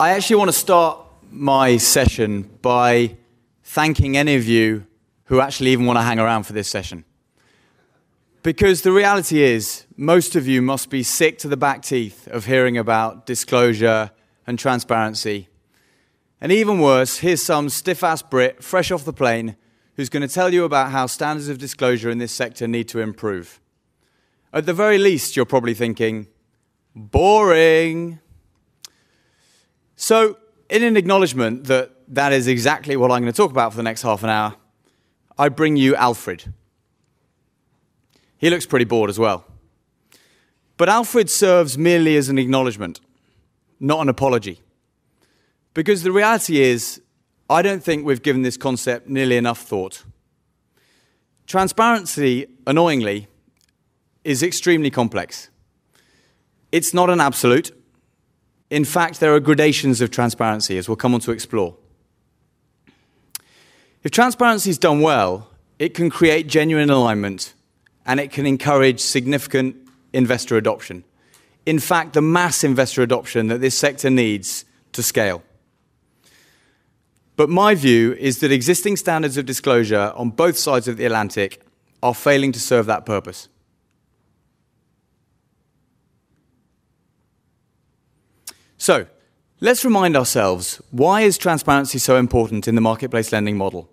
I actually want to start my session by thanking any of you who actually even want to hang around for this session. Because the reality is, most of you must be sick to the back teeth of hearing about disclosure and transparency. And even worse, here's some stiff-ass Brit, fresh off the plane, who's going to tell you about how standards of disclosure in this sector need to improve. At the very least, you're probably thinking, boring. So, in an acknowledgement that that is exactly what I'm going to talk about for the next half an hour, I bring you Alfred. He looks pretty bored as well. But Alfred serves merely as an acknowledgement, not an apology. Because the reality is, I don't think we've given this concept nearly enough thought. Transparency, annoyingly, is extremely complex. It's not an absolute. In fact, there are gradations of transparency, as we'll come on to explore. If transparency is done well, it can create genuine alignment, and it can encourage significant investor adoption. In fact, the mass investor adoption that this sector needs to scale. But my view is that existing standards of disclosure on both sides of the Atlantic are failing to serve that purpose. So, let's remind ourselves, why is transparency so important in the marketplace lending model?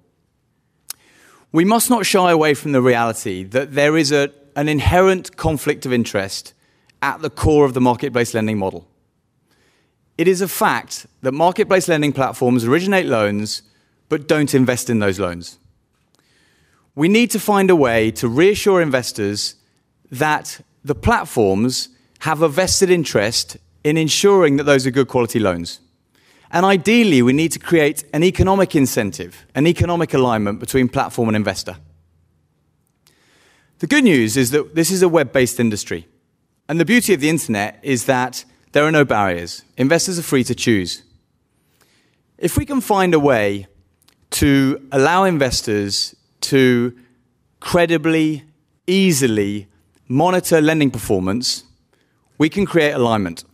We must not shy away from the reality that there is an inherent conflict of interest at the core of the marketplace lending model. It is a fact that marketplace lending platforms originate loans, but don't invest in those loans. We need to find a way to reassure investors that the platforms have a vested interest in ensuring that those are good quality loans. And ideally, we need to create an economic incentive, an economic alignment between platform and investor. The good news is that this is a web-based industry. And the beauty of the internet is that there are no barriers. Investors are free to choose. If we can find a way to allow investors to credibly, easily monitor lending performance, we can create alignment.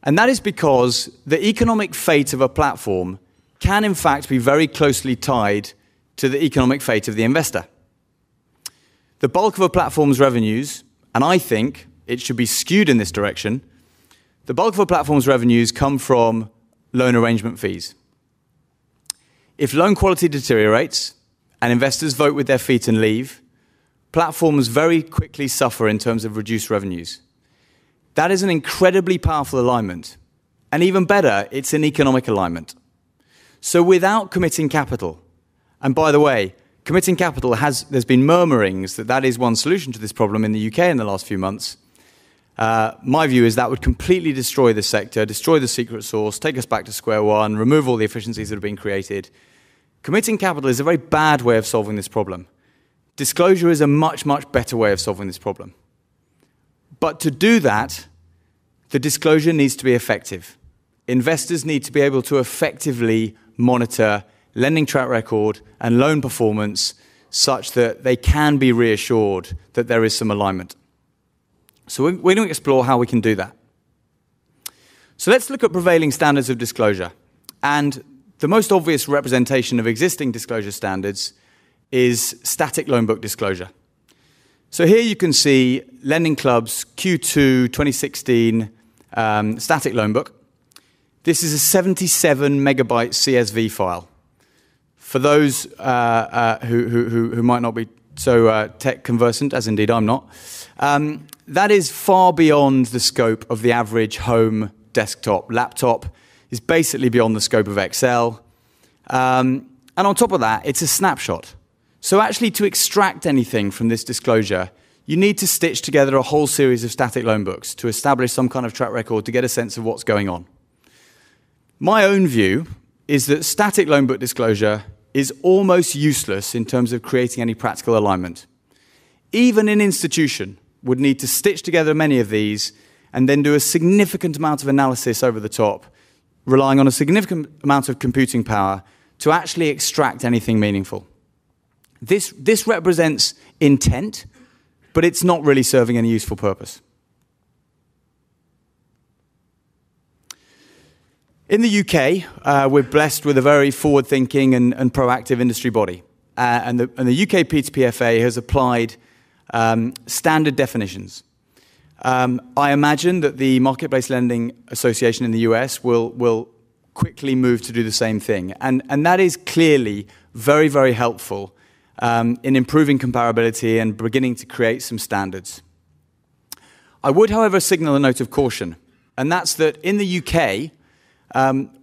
And that is because the economic fate of a platform can, in fact, be very closely tied to the economic fate of the investor. The bulk of a platform's revenues, and I think it should be skewed in this direction, the bulk of a platform's revenues come from loan arrangement fees. If loan quality deteriorates and investors vote with their feet and leave, platforms very quickly suffer in terms of reduced revenues. That is an incredibly powerful alignment. And even better, it's an economic alignment. So without committing capital, and by the way, committing capital there's been murmurings that that is one solution to this problem in the UK in the last few months. My view is that would completely destroy the sector, destroy the secret sauce, take us back to square one, remove all the efficiencies that have been created. Committing capital is a very bad way of solving this problem. Disclosure is a much, much better way of solving this problem. But to do that, the disclosure needs to be effective. Investors need to be able to effectively monitor lending track record and loan performance such that they can be reassured that there is some alignment. So we're going to explore how we can do that. So let's look at prevailing standards of disclosure. And the most obvious representation of existing disclosure standards is static loan book disclosure. So here you can see Lending Club's Q2 2016 static loan book. This is a 77 megabyte CSV file. For those who might not be so tech conversant, as indeed I'm not, that is far beyond the scope of the average home desktop laptop. Is basically beyond the scope of Excel. And on top of that, it's a snapshot. So actually, to extract anything from this disclosure, you need to stitch together a whole series of static loan books to establish some kind of track record to get a sense of what's going on. My own view is that static loan book disclosure is almost useless in terms of creating any practical alignment. Even an institution would need to stitch together many of these and then do a significant amount of analysis over the top, relying on a significant amount of computing power to actually extract anything meaningful. This represents intent, but it's not really serving any useful purpose. In the UK, we're blessed with a very forward-thinking and proactive industry body. And the UK P2PFA has applied standard definitions. I imagine that the Marketplace Lending Association in the US will quickly move to do the same thing. And that is clearly very, very helpful in improving comparability and beginning to create some standards. I would, however, signal a note of caution, and that's that in the UK,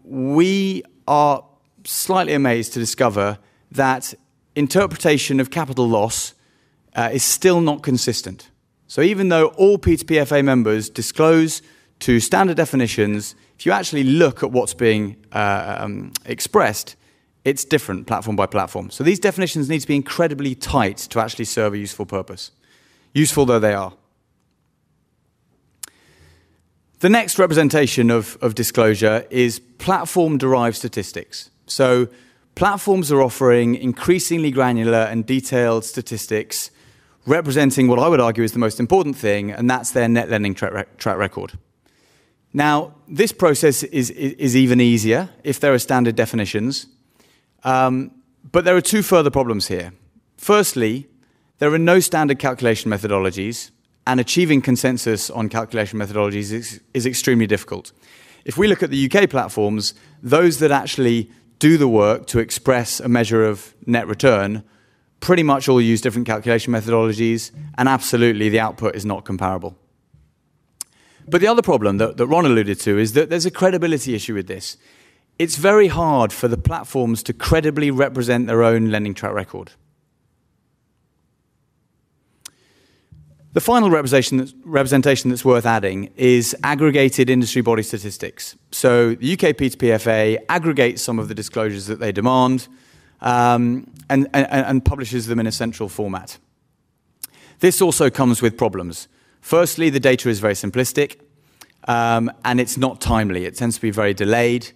we are slightly amazed to discover that interpretation of capital loss is still not consistent. So even though all P2PFA members disclose to standard definitions, if you actually look at what's being expressed, it's different platform by platform. So these definitions need to be incredibly tight to actually serve a useful purpose, useful though they are. The next representation of disclosure is platform-derived statistics. So platforms are offering increasingly granular and detailed statistics representing what I would argue is the most important thing, and that's their net lending track record. Now, this process is even easier if there are standard definitions, but there are two further problems here. Firstly, there are no standard calculation methodologies, and achieving consensus on calculation methodologies is extremely difficult. If we look at the UK platforms, those that actually do the work to express a measure of net return pretty much all use different calculation methodologies, and absolutely the output is not comparable. But the other problem that Ron alluded to is that there's a credibility issue with this. It's very hard for the platforms to credibly represent their own lending track record. The final representation that's worth adding is aggregated industry body statistics. So the UK P2PFA aggregates some of the disclosures that they demand and publishes them in a central format. This also comes with problems. Firstly, the data is very simplistic, and it's not timely. It tends to be very delayed.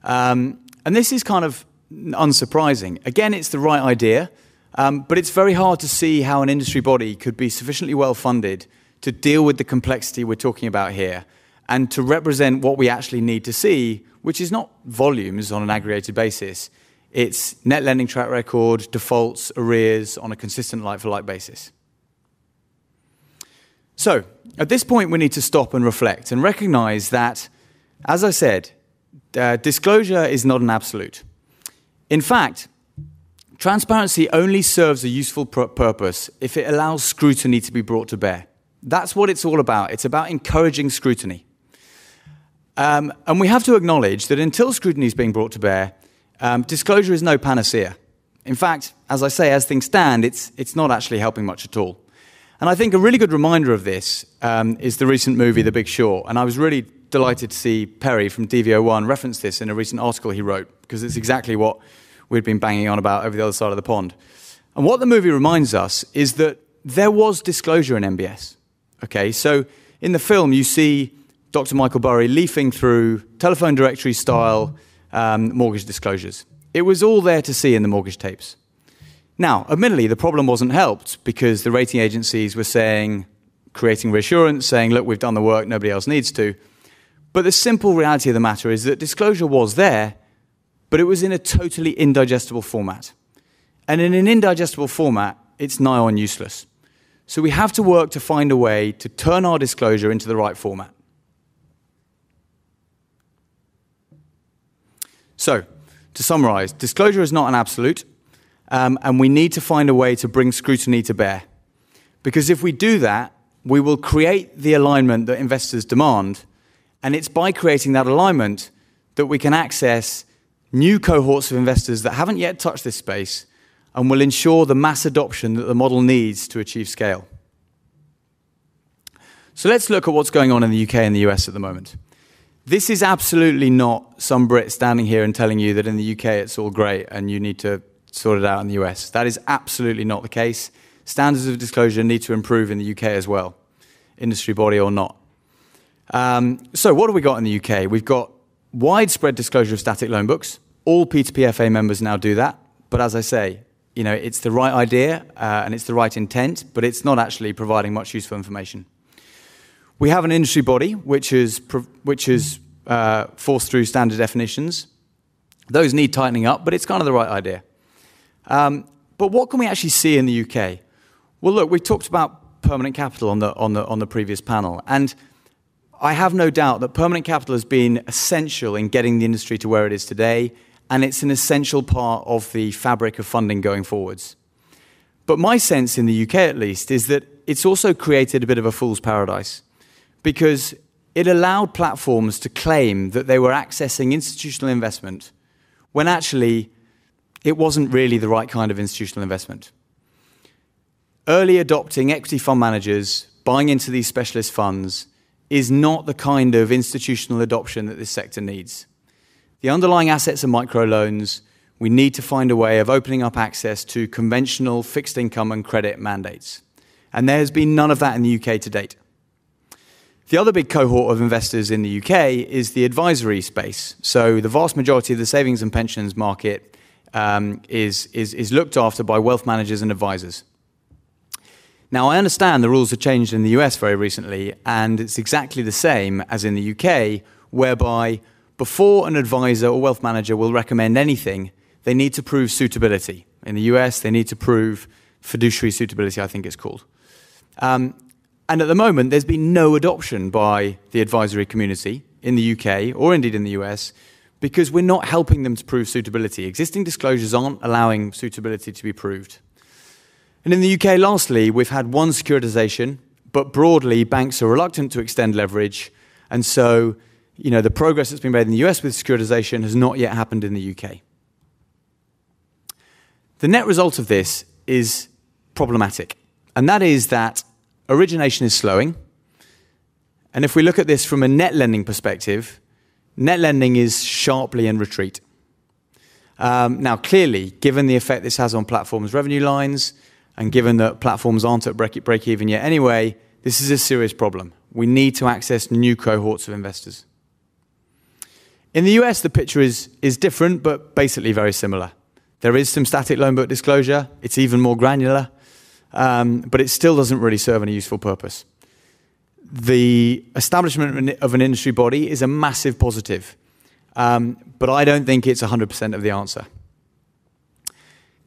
And this is kind of unsurprising. Again, it's the right idea. But it's very hard to see how an industry body could be sufficiently well funded to deal with the complexity we're talking about here and to represent what we actually need to see, which is not volumes on an aggregated basis. It's net lending track record, defaults, arrears on a consistent like-for-like basis. So at this point, we need to stop and reflect and recognize that, as I said, disclosure is not an absolute. In fact, transparency only serves a useful purpose if it allows scrutiny to be brought to bear. That's what it's all about. It's about encouraging scrutiny. And we have to acknowledge that until scrutiny is being brought to bear, disclosure is no panacea. In fact, as I say, as things stand, it's not actually helping much at all. And I think a really good reminder of this is the recent movie The Big Short. And I was really delighted to see Perry from DVO1 reference this in a recent article he wrote, because it's exactly what we'd been banging on about over the other side of the pond. And what the movie reminds us is that there was disclosure in MBS. Okay, so in the film, you see Dr. Michael Burry leafing through telephone directory style mortgage disclosures. It was all there to see in the mortgage tapes. Now, admittedly, the problem wasn't helped because the rating agencies were creating reassurance, saying, look, we've done the work, nobody else needs to. But the simple reality of the matter is that disclosure was there, but it was in a totally indigestible format. And in an indigestible format, it's nigh on useless. So we have to work to find a way to turn our disclosure into the right format. So, to summarize, disclosure is not an absolute, and we need to find a way to bring scrutiny to bear. Because if we do that, we will create the alignment that investors demand, and it's by creating that alignment that we can access new cohorts of investors that haven't yet touched this space and will ensure the mass adoption that the model needs to achieve scale. So let's look at what's going on in the UK and the US at the moment. This is absolutely not some Brit standing here and telling you that in the UK it's all great and you need to sort it out in the US. That is absolutely not the case. Standards of disclosure need to improve in the UK as well, industry body or not. So what have we got in the UK? We've got widespread disclosure of static loan books. All P2PFA members now do that. But as I say, it's the right idea and it's the right intent, but it's not actually providing much useful information. We have an industry body which has forced through standard definitions. Those need tightening up, but it's kind of the right idea. But what can we actually see in the UK? Well, look, we talked about permanent capital on the previous panel, and I have no doubt that permanent capital has been essential in getting the industry to where it is today, and it's an essential part of the fabric of funding going forwards. But my sense, in the UK at least, is that it's also created a bit of a fool's paradise, because it allowed platforms to claim that they were accessing institutional investment when actually it wasn't really the right kind of institutional investment. Early adopting equity fund managers buying into these specialist funds is not the kind of institutional adoption that this sector needs. The underlying assets are microloans. We need to find a way of opening up access to conventional fixed income and credit mandates. And there has been none of that in the UK to date. The other big cohort of investors in the UK is the advisory space. So the vast majority of the savings and pensions market is looked after by wealth managers and advisors. Now, I understand the rules have changed in the US very recently, and it's exactly the same as in the UK, whereby before an advisor or wealth manager will recommend anything, they need to prove suitability. In the US, they need to prove fiduciary suitability, I think it's called. And at the moment, there's been no adoption by the advisory community in the UK, or indeed in the US, because we're not helping them to prove suitability. Existing disclosures aren't allowing suitability to be proved. And in the UK, lastly, we've had one securitization, but broadly, banks are reluctant to extend leverage. And so, the progress that's been made in the US with securitization has not yet happened in the UK. The net result of this is problematic. And that is that origination is slowing. And if we look at this from a net lending perspective, net lending is sharply in retreat. Now, clearly, given the effect this has on platforms' revenue lines, and given that platforms aren't at break-even yet anyway, this is a serious problem. We need to access new cohorts of investors. In the US, the picture is different, but basically very similar. There is some static loan book disclosure. It's even more granular, but it still doesn't really serve any useful purpose. The establishment of an industry body is a massive positive, but I don't think it's 100% of the answer.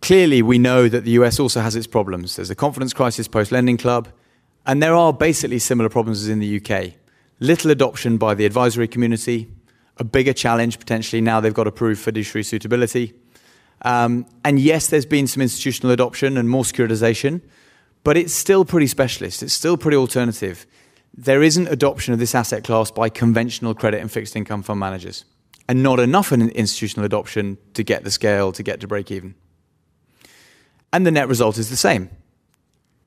Clearly, we know that the US also has its problems. There's a confidence crisis post-lending club, and there are basically similar problems as in the UK. Little adoption by the advisory community, a bigger challenge potentially now they've got to prove fiduciary suitability. And yes, there's been some institutional adoption and more securitization, but it's still pretty specialist. It's still pretty alternative. There isn't adoption of this asset class by conventional credit and fixed income fund managers, and not enough in institutional adoption to get the scale, to get to break even. And the net result is the same.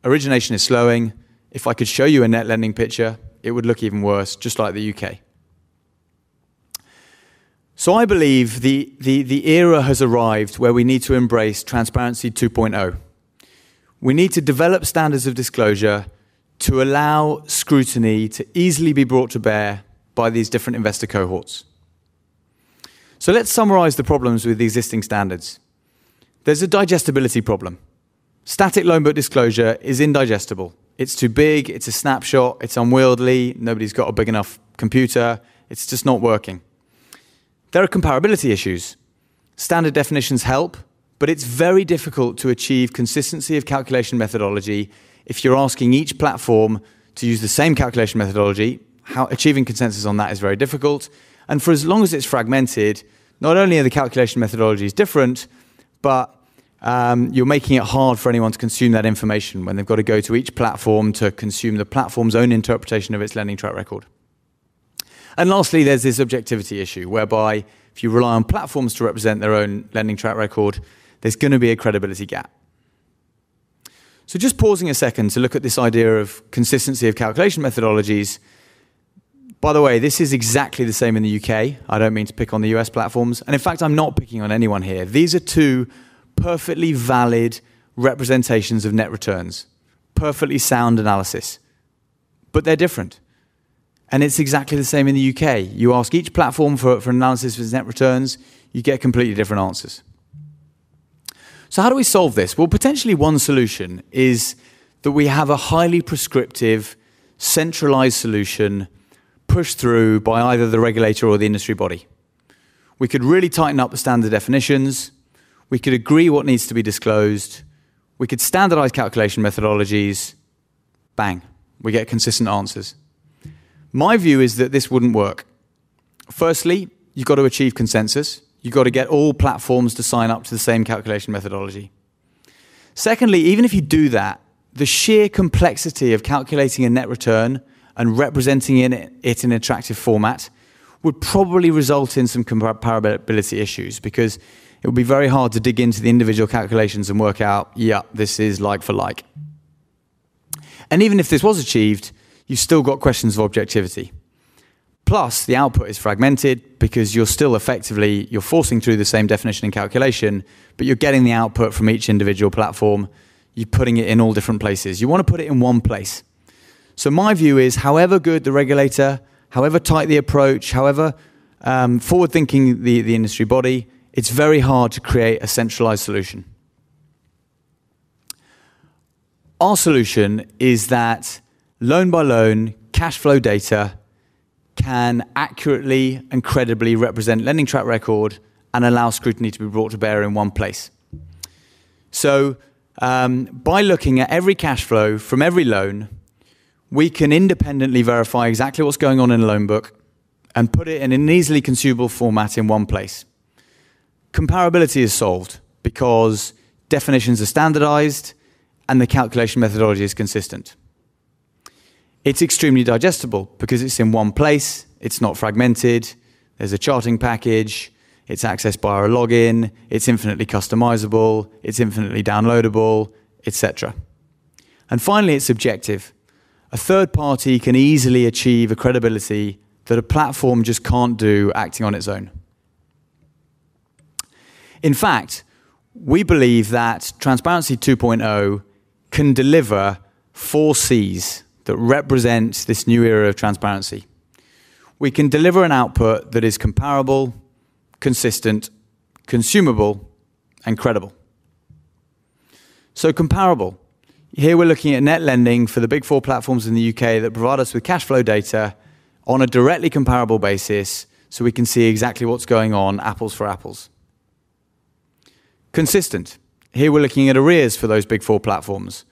Origination is slowing. If I could show you a net lending picture, it would look even worse, just like the UK. So I believe the era has arrived where we need to embrace Transparency 2.0. We need to develop standards of disclosure to allow scrutiny to easily be brought to bear by these different investor cohorts. So let's summarize the problems with the existing standards. There's a digestibility problem. Static loan book disclosure is indigestible. It's too big, it's a snapshot, it's unwieldy, nobody's got a big enough computer, it's just not working. There are comparability issues. Standard definitions help, but it's very difficult to achieve consistency of calculation methodology if you're asking each platform to use the same calculation methodology. Achieving consensus on that is very difficult. And for as long as it's fragmented, not only are the calculation methodologies different, but you're making it hard for anyone to consume that information when they've got to go to each platform to consume the platform's own interpretation of its lending track record. And lastly, there's this objectivity issue, whereby if you rely on platforms to represent their own lending track record, there's going to be a credibility gap. So just pausing a second to look at this idea of consistency of calculation methodologies. By the way, this is exactly the same in the UK. I don't mean to pick on the US platforms. And in fact, I'm not picking on anyone here. These are two perfectly valid representations of net returns. Perfectly sound analysis. But they're different. And it's exactly the same in the UK. You ask each platform for analysis of its net returns, you get completely different answers. So how do we solve this? Well, potentially one solution is that we have a highly prescriptive, centralized solution pushed through by either the regulator or the industry body. We could really tighten up the standard definitions. We could agree what needs to be disclosed. We could standardize calculation methodologies. Bang, we get consistent answers. My view is that this wouldn't work. Firstly, you've got to achieve consensus. You've got to get all platforms to sign up to the same calculation methodology. Secondly, even if you do that, the sheer complexity of calculating a net return and representing it in an attractive format would probably result in some comparability issues, because it would be very hard to dig into the individual calculations and work out, yeah, this is like for like. And even if this was achieved, you've still got questions of objectivity. Plus, the output is fragmented because you're still effectively, you're forcing through the same definition and calculation, but you're getting the output from each individual platform. You're putting it in all different places. You want to put it in one place. So my view is, however good the regulator, however tight the approach, however forward-thinking the industry body, it's very hard to create a centralized solution. Our solution is that loan by loan cash flow data can accurately and credibly represent lending track record and allow scrutiny to be brought to bear in one place. So by looking at every cash flow from every loan, we can independently verify exactly what's going on in a loan book and put it in an easily consumable format in one place. Comparability is solved because definitions are standardized and the calculation methodology is consistent. It's extremely digestible because it's in one place, it's not fragmented, there's a charting package, it's accessed by a login, it's infinitely customizable, it's infinitely downloadable, etc. And finally, it's objective. A third party can easily achieve a credibility that a platform just can't do acting on its own. In fact, we believe that Transparency 2.0 can deliver 4 C's that represent this new era of transparency. We can deliver an output that is comparable, consistent, consumable, and credible. So comparable. Here we're looking at net lending for the big 4 platforms in the UK that provide us with cash flow data on a directly comparable basis so we can see exactly what's going on, apples for apples. Consistent. Here we're looking at arrears for those big 4 platforms.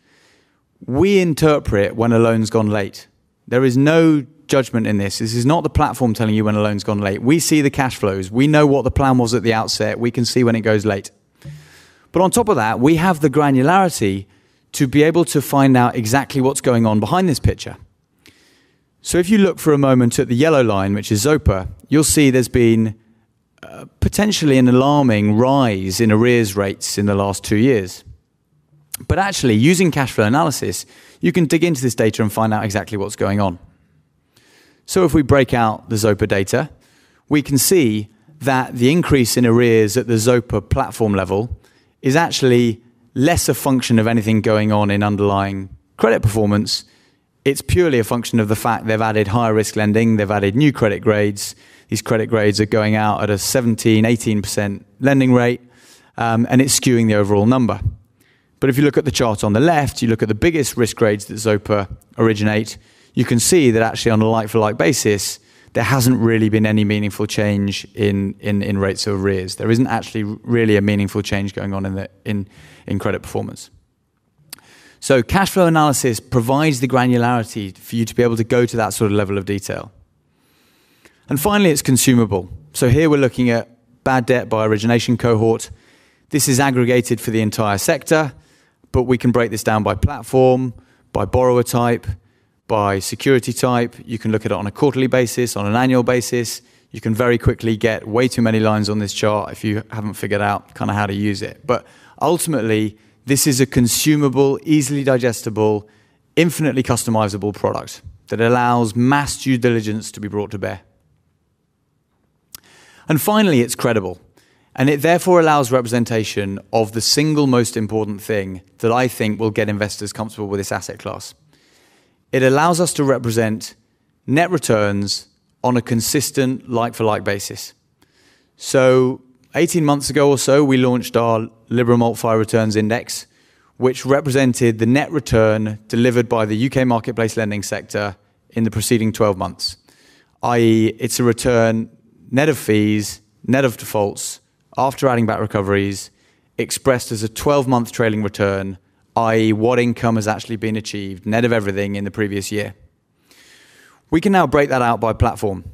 We interpret when a loan's gone late. There is no judgment in this. This is not the platform telling you when a loan's gone late. We see the cash flows. We know what the plan was at the outset. We can see when it goes late. But on top of that, we have the granularity to be able to find out exactly what's going on behind this picture. So if you look for a moment at the yellow line, which is Zopa, you'll see there's been potentially an alarming rise in arrears rates in the last 2 years. But actually, using cash flow analysis, you can dig into this data and find out exactly what's going on. So if we break out the Zopa data, we can see that the increase in arrears at the Zopa platform level is actually less a function of anything going on in underlying credit performance. It's purely a function of the fact they've added higher risk lending, they've added new credit grades. These credit grades are going out at a 17, 18% lending rate, and it's skewing the overall number. But if you look at the chart on the left, you look at the biggest risk grades that Zopa originate, you can see that actually on a like-for-like basis, there hasn't really been any meaningful change in rates of arrears. There isn't actually really a meaningful change going on in credit performance. So cash flow analysis provides the granularity for you to be able to go to that sort of level of detail. And finally, it's consumable. So here we're looking at bad debt by origination cohort. This is aggregated for the entire sector, but we can break this down by platform, by borrower type, by security type. You can look at it on a quarterly basis, on an annual basis. You can very quickly get way too many lines on this chart if you haven't figured out kind of how to use it. But ultimately, this is a consumable, easily digestible, infinitely customizable product that allows mass due diligence to be brought to bear. And finally, it's credible. And it therefore allows representation of the single most important thing that I think will get investors comfortable with this asset class. It allows us to represent net returns on a consistent like-for-like basis. So 18 months ago or so, we launched our Liberum AltFi Returns Index, which represented the net return delivered by the UK marketplace lending sector in the preceding 12 months. i.e. it's a return net of fees, net of defaults, after adding back recoveries, expressed as a 12-month trailing return, i.e. what income has actually been achieved, net of everything in the previous year. We can now break that out by platform.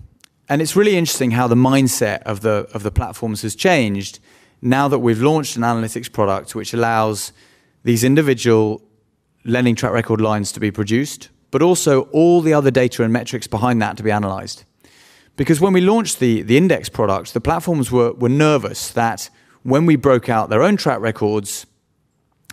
And it's really interesting how the mindset of the platforms has changed now that we've launched an analytics product which allows these individual lending track record lines to be produced, but also all the other data and metrics behind that to be analyzed. Because when we launched the index product, the platforms were nervous that when we broke out their own track records,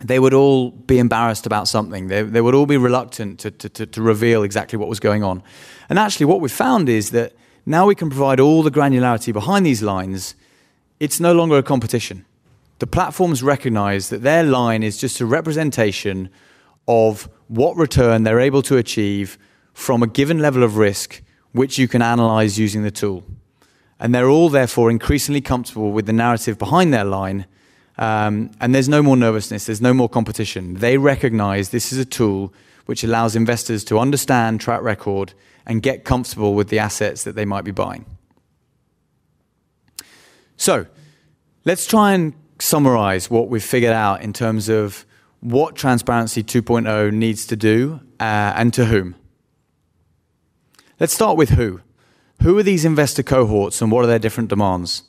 they would all be embarrassed about something. They would all be reluctant to reveal exactly what was going on. And actually what we found is that now we can provide all the granularity behind these lines. It's no longer a competition. The platforms recognize that their line is just a representation of what return they're able to achieve from a given level of risk, which you can analyze using the tool. And they're all therefore increasingly comfortable with the narrative behind their line. And there's no more nervousness, there's no more competition. They recognize this is a tool which allows investors to understand track record and get comfortable with the assets that they might be buying. So, let's try and summarize what we've figured out in terms of what Transparency 2.0 needs to do and to whom. Let's start with who. Who are these investor cohorts and what are their different demands?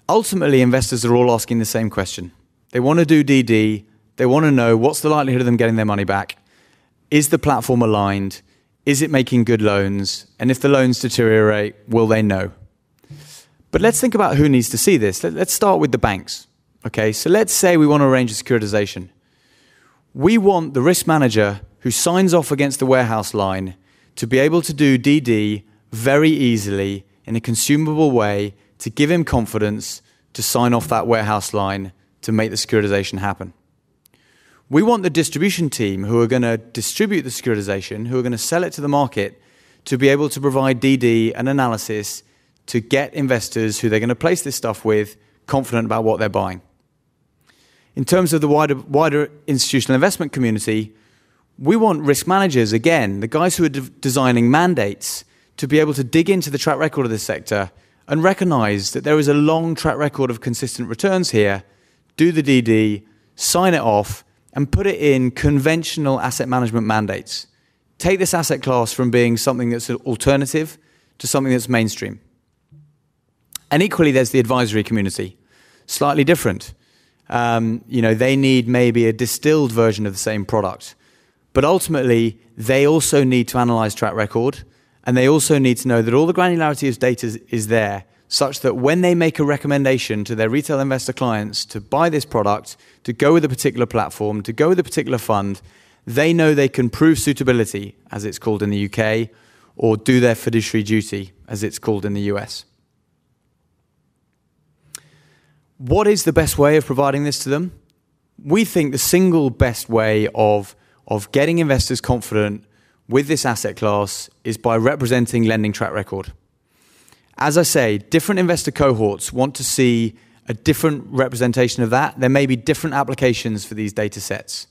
Ultimately, investors are all asking the same question. They want to do DD. They want to know what's the likelihood of them getting their money back. Is the platform aligned? Is it making good loans? And if the loans deteriorate, will they know? But let's think about who needs to see this. Let's start with the banks. Okay, so let's say we want to arrange a securitization. We want the risk manager who signs off against the warehouse line to be able to do DD very easily in a consumable way to give him confidence to sign off that warehouse line to make the securitization happen. We want the distribution team who are going to distribute the securitization, who are going to sell it to the market, to be able to provide DD and analysis to get investors who they're going to place this stuff with confident about what they're buying. In terms of the wider institutional investment community, we want risk managers, again, the guys who are designing mandates, to be able to dig into the track record of this sector and recognize that there is a long track record of consistent returns here, do the DD, sign it off, and put it in conventional asset management mandates. Take this asset class from being something that's an alternative to something that's mainstream. And equally, there's the advisory community. Slightly different. They need maybe a distilled version of the same product. But ultimately, they also need to analyze track record, and they also need to know that all the granularity of data is there, such that when they make a recommendation to their retail investor clients to buy this product, to go with a particular platform, to go with a particular fund, they know they can prove suitability, as it's called in the UK, or do their fiduciary duty, as it's called in the US. What is the best way of providing this to them? We think the single best way of getting investors confident with this asset class is by representing lending track record. As I say, different investor cohorts want to see a different representation of that. There may be different applications for these data sets.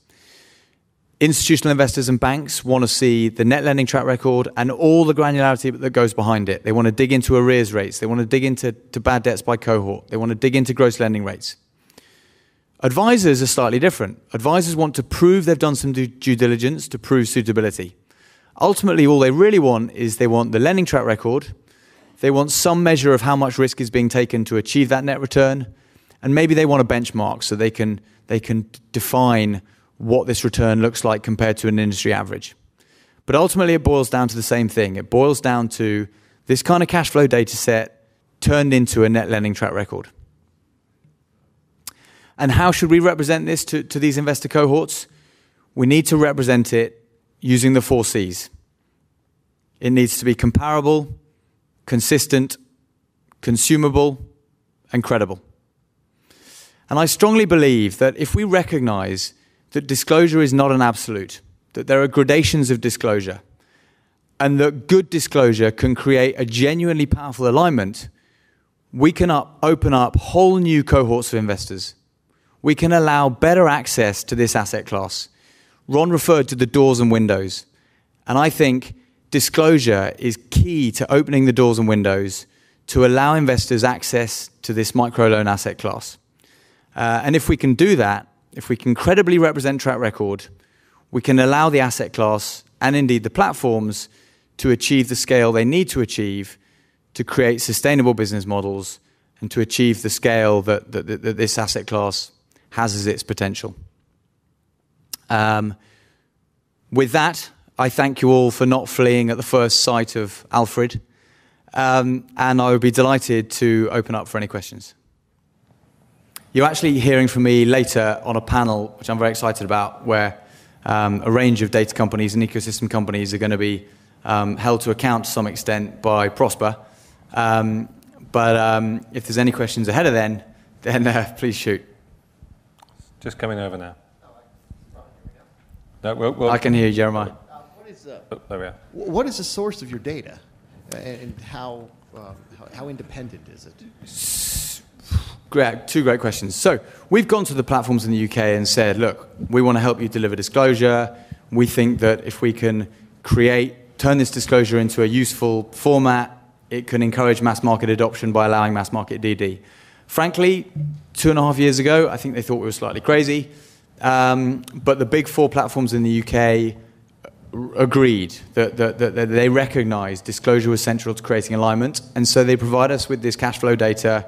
Institutional investors and banks want to see the net lending track record and all the granularity that goes behind it. They want to dig into arrears rates. They want to dig into bad debts by cohort. They want to dig into gross lending rates. Advisors are slightly different. Advisors want to prove they've done some due diligence to prove suitability. Ultimately, all they really want is they want the lending track record. They want some measure of how much risk is being taken to achieve that net return. And maybe they want a benchmark so they can define what this return looks like compared to an industry average. But ultimately, it boils down to the same thing. It boils down to this kind of cash flow data set turned into a net lending track record. And how should we represent this to these investor cohorts? We need to represent it using the 4 C's. It needs to be comparable, consistent, consumable, and credible. And I strongly believe that if we recognize that disclosure is not an absolute, that there are gradations of disclosure, and that good disclosure can create a genuinely powerful alignment, we can open up whole new cohorts of investors. We can allow better access to this asset class. Ron referred to the doors and windows. And I think disclosure is key to opening the doors and windows to allow investors access to this microloan asset class. And if we can do that, if we can credibly represent track record, we can allow the asset class and indeed the platforms to achieve the scale they need to achieve to create sustainable business models and to achieve the scale that this asset class has as its potential. With that, I thank you all for not fleeing at the first sight of Alfred, and I would be delighted to open up for any questions. You're actually hearing from me later on a panel, which I'm very excited about, where a range of data companies and ecosystem companies are going to be held to account to some extent by Prosper. But if there's any questions ahead of then please shoot. Just coming over now. No, I can hear you, Jeremiah. There we are. What is the source of your data, and how independent is it? Great, two great questions. So we've gone to the platforms in the UK and said, look, we want to help you deliver disclosure. We think that if we can turn this disclosure into a useful format, it can encourage mass market adoption by allowing mass market DD. Frankly, 2.5 years ago, I think they thought we were slightly crazy. But the big four platforms in the UK agreed that they recognized disclosure was central to creating alignment. And so they provide us with this cash flow data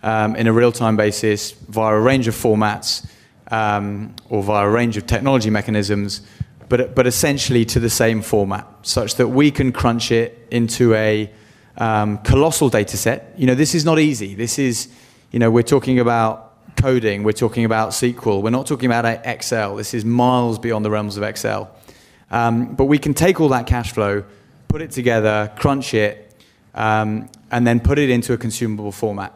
in a real-time basis via a range of formats or via a range of technology mechanisms, but essentially to the same format, such that we can crunch it into a colossal data set. You know, this is not easy. This is, we're talking about coding, we're talking about SQL, we're not talking about Excel. This is miles beyond the realms of Excel. But we can take all that cash flow, put it together, crunch it, and then put it into a consumable format.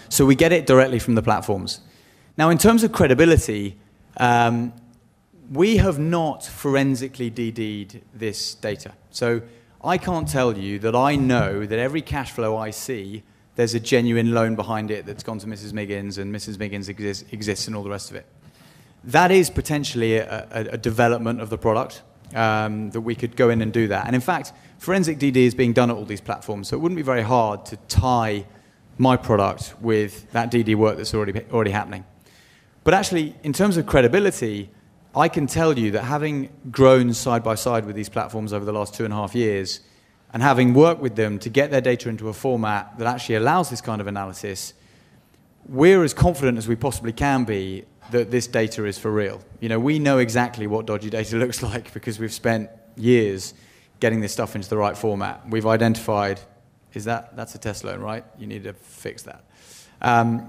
So we get it directly from the platforms. Now, in terms of credibility, we have not forensically DD'd this data. So I can't tell you that I know that every cash flow I see, there's a genuine loan behind it that's gone to Mrs. Miggins, and Mrs. Miggins exists and all the rest of it. That is potentially a development of the product, that we could go in and do that. And in fact, forensic DD is being done at all these platforms, so it wouldn't be very hard to tie my product with that DD work that's already happening. But actually, in terms of credibility, I can tell you that having grown side by side with these platforms over the last 2.5 years, and having worked with them to get their data into a format that actually allows this kind of analysis, we're as confident as we possibly can be that this data is for real. We know exactly what dodgy data looks like because we've spent years getting this stuff into the right format. We've identified, that's a test loan, right? You need to fix that.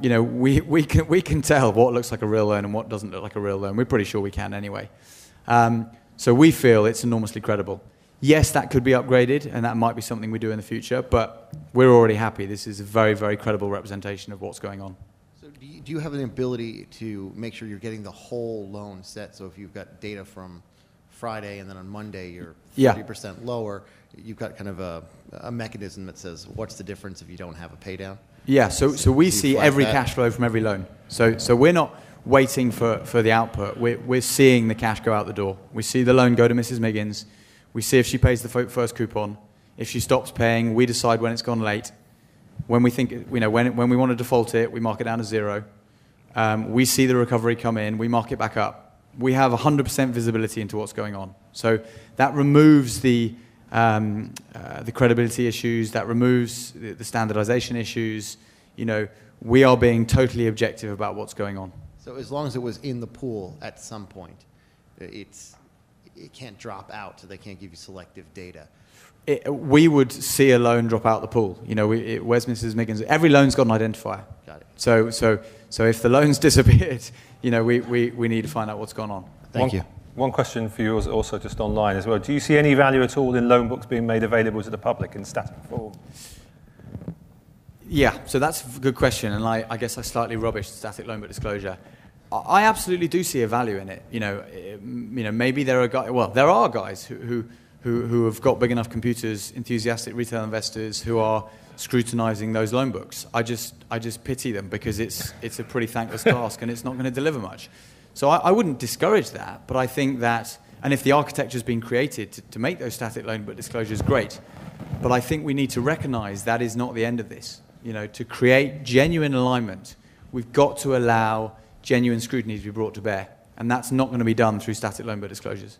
We can tell what looks like a real loan and what doesn't look like a real loan. We're pretty sure we can anyway. So we feel it's enormously credible. Yes, that could be upgraded, and that might be something we do in the future, but we're already happy. This is a very, very credible representation of what's going on. So do you have an ability to make sure you're getting the whole loan set? So if you've got data from Friday and then on Monday you're 30% lower, you've got kind of a mechanism that says, what's the difference if you don't have a pay down? Yeah, so we see every cash flow from every loan. So we're not waiting for the output. We're seeing the cash go out the door. We see the loan go to Mrs. Miggins. We see if she pays the first coupon. If she stops paying, we decide when it's gone late. When we think, when we want to default it, we mark it down to 0. We see the recovery come in. We mark it back up. We have 100% visibility into what's going on. So that removes the credibility issues. That removes the standardization issues. We are being totally objective about what's going on. So as long as it was in the pool at some point, it can't drop out, so they can't give you selective data. We would see a loan drop out the pool. Where's Mrs. Miggins? Every loan's got an identifier. Got it. So if the loan's disappeared, we need to find out what's gone on. Thank you. One question for you also just online as well. Do you see any value at all in loan books being made available to the public in static form? Yeah, so that's a good question, and I guess I slightly rubbished static loan book disclosure. I absolutely do see a value in it. Maybe there are guys. Well, there are guys who have got big enough computers, enthusiastic retail investors who are scrutinizing those loan books. I just pity them because it's a pretty thankless task and it's not going to deliver much. So I wouldn't discourage that, but I think that And if the architecture has been created to make those static loan book disclosures, great. But I think we need to recognize that is not the end of this. To create genuine alignment, we've got to allow genuine scrutiny to be brought to bear. And that's not going to be done through static loan book disclosures.